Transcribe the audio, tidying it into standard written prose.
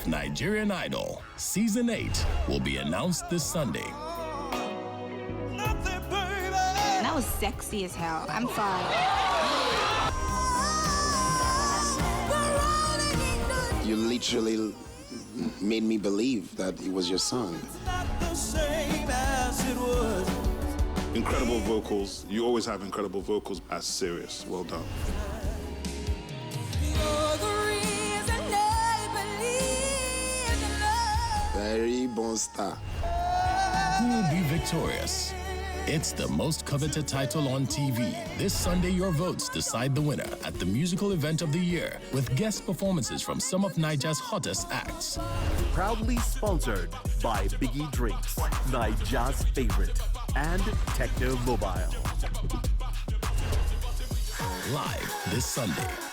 of Nigerian Idol, Season 8, will be announced this Sunday. That was sexy as hell. I'm sorry. You literally made me believe that it was your song. Incredible vocals. You always have incredible vocals. That's serious. Well done. Very bon star. Who will be victorious? It's the most coveted title on TV. This Sunday, your votes decide the winner at the musical event of the year with guest performances from some of Niger's hottest acts. Proudly sponsored by Biggie Drinks, Niger's favorite, and Techno Mobile. Live this Sunday.